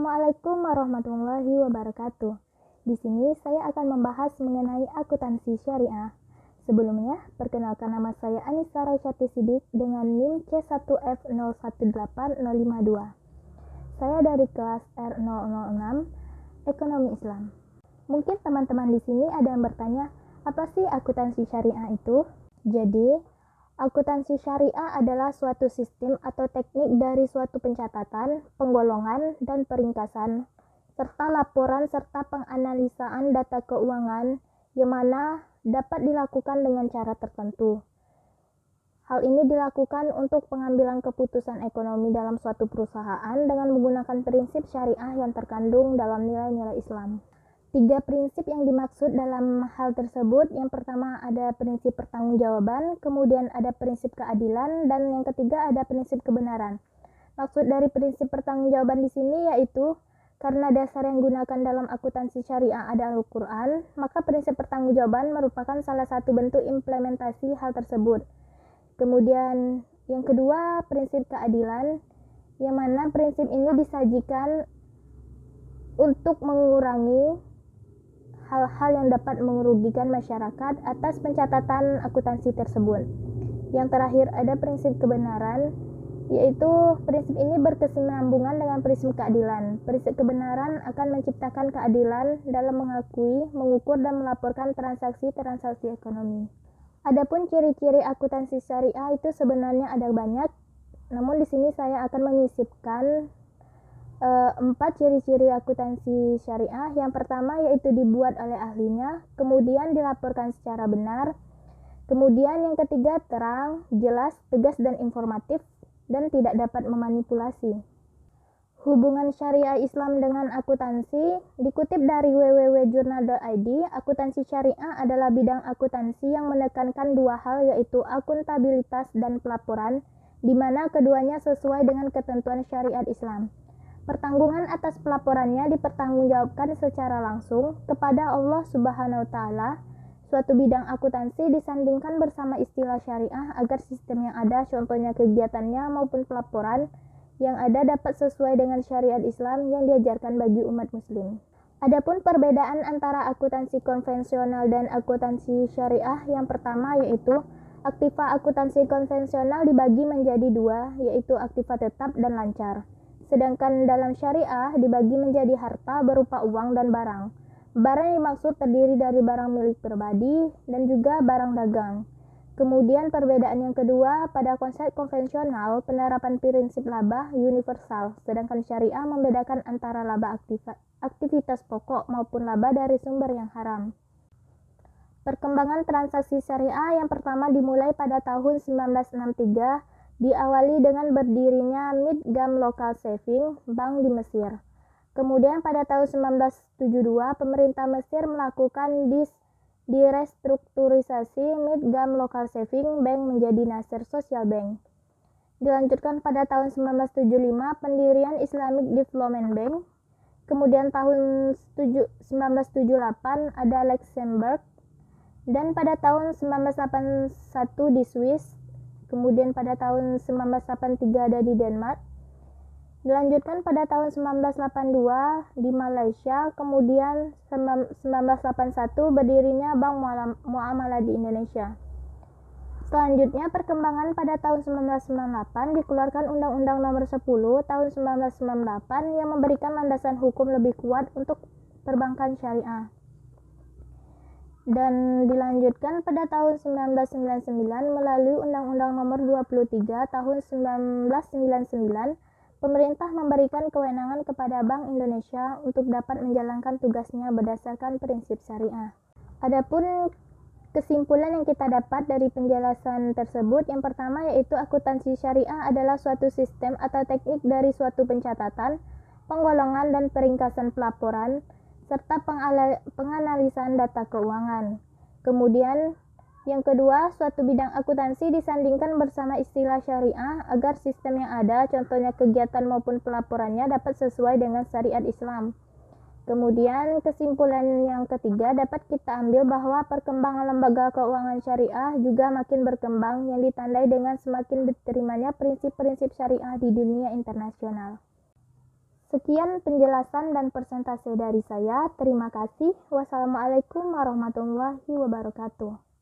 Assalamualaikum warahmatullahi wabarakatuh. Di sini saya akan membahas mengenai akuntansi syariah. Sebelumnya, perkenalkan nama saya Anissa Raisyati Sidik dengan NIM C1F018052. Saya dari kelas R006 Ekonomi Islam. Mungkin teman-teman di sini ada yang bertanya, apa sih akuntansi syariah itu? Jadi, akuntansi syariah adalah suatu sistem atau teknik dari suatu pencatatan, penggolongan, dan peringkasan, serta laporan serta penganalisaan data keuangan yang mana dapat dilakukan dengan cara tertentu. Hal ini dilakukan untuk pengambilan keputusan ekonomi dalam suatu perusahaan dengan menggunakan prinsip syariah yang terkandung dalam nilai-nilai Islam. 3 prinsip yang dimaksud dalam hal tersebut. Yang pertama ada prinsip pertanggungjawaban, kemudian ada prinsip keadilan, dan yang ketiga ada prinsip kebenaran. Maksud dari prinsip pertanggungjawaban di sini yaitu karena dasar yang digunakan dalam akuntansi syariah ada Al-Quran, maka prinsip pertanggungjawaban merupakan salah satu bentuk implementasi hal tersebut. Kemudian yang kedua prinsip keadilan, yang mana prinsip ini disajikan untuk mengurangi hal-hal yang dapat merugikan masyarakat atas pencatatan akuntansi tersebut. Yang terakhir ada prinsip kebenaran, yaitu prinsip ini berkesinambungan dengan prinsip keadilan. Prinsip kebenaran akan menciptakan keadilan dalam mengakui, mengukur, dan melaporkan transaksi-transaksi ekonomi. Adapun ciri-ciri akuntansi syariah itu sebenarnya ada banyak, namun di sini saya akan menyisipkan 4 ciri-ciri akuntansi syariah. Yang pertama yaitu dibuat oleh ahlinya, kemudian dilaporkan secara benar, kemudian yang ketiga terang, jelas, tegas, dan informatif, dan tidak dapat memanipulasi. Hubungan syariah Islam dengan akuntansi dikutip dari www.jurnal.id. Akuntansi syariah adalah bidang akuntansi yang menekankan 2 hal, yaitu akuntabilitas dan pelaporan, di mana keduanya sesuai dengan ketentuan syariat Islam. Pertanggungan atas pelaporannya dipertanggungjawabkan secara langsung kepada Allah Subhanahu wa Ta'ala. Suatu bidang akuntansi disandingkan bersama istilah syariah agar sistem yang ada, contohnya kegiatannya maupun pelaporan yang ada, dapat sesuai dengan syariat Islam yang diajarkan bagi umat muslim. Adapun perbedaan antara akuntansi konvensional dan akuntansi syariah, yang pertama yaitu aktiva akuntansi konvensional dibagi menjadi 2, yaitu aktiva tetap dan lancar. Sedangkan dalam syariah dibagi menjadi harta berupa uang dan barang. Barang yang dimaksud terdiri dari barang milik pribadi dan juga barang dagang. Kemudian perbedaan yang kedua, pada konsep konvensional penerapan prinsip laba universal, sedangkan syariah membedakan antara laba aktivitas pokok maupun laba dari sumber yang haram. Perkembangan transaksi syariah yang pertama dimulai pada tahun 1963, diawali dengan berdirinya Midgam Local Saving Bank di Mesir. Kemudian pada tahun 1972, pemerintah Mesir melakukan direstrukturisasi Midgam Local Saving Bank menjadi Nasser Social Bank. Dilanjutkan pada tahun 1975, pendirian Islamic Development Bank. Kemudian tahun 1978 ada Luxembourg, dan pada tahun 1981 di Swiss. Kemudian pada tahun 1983 ada di Denmark. Dilanjutkan pada tahun 1982 di Malaysia. Kemudian 1981 berdirinya Bank Muamalah di Indonesia. Selanjutnya perkembangan pada tahun 1998 dikeluarkan Undang-Undang Nomor 10 tahun 1998 yang memberikan landasan hukum lebih kuat untuk perbankan syariah. Dan dilanjutkan pada tahun 1999 melalui Undang-Undang Nomor 23 tahun 1999, pemerintah memberikan kewenangan kepada Bank Indonesia untuk dapat menjalankan tugasnya berdasarkan prinsip syariah. Adapun kesimpulan yang kita dapat dari penjelasan tersebut, yang pertama yaitu akuntansi syariah adalah suatu sistem atau teknik dari suatu pencatatan, penggolongan, dan peringkasan pelaporan, serta penganalisan data keuangan. Kemudian yang kedua, suatu bidang akuntansi disandingkan bersama istilah syariah agar sistem yang ada, contohnya kegiatan maupun pelaporannya, dapat sesuai dengan syariat Islam. Kemudian kesimpulan yang ketiga dapat kita ambil bahwa perkembangan lembaga keuangan syariah juga makin berkembang yang ditandai dengan semakin diterimanya prinsip-prinsip syariah di dunia internasional. Sekian penjelasan dan presentasi dari saya. Terima kasih. Wassalamualaikum warahmatullahi wabarakatuh.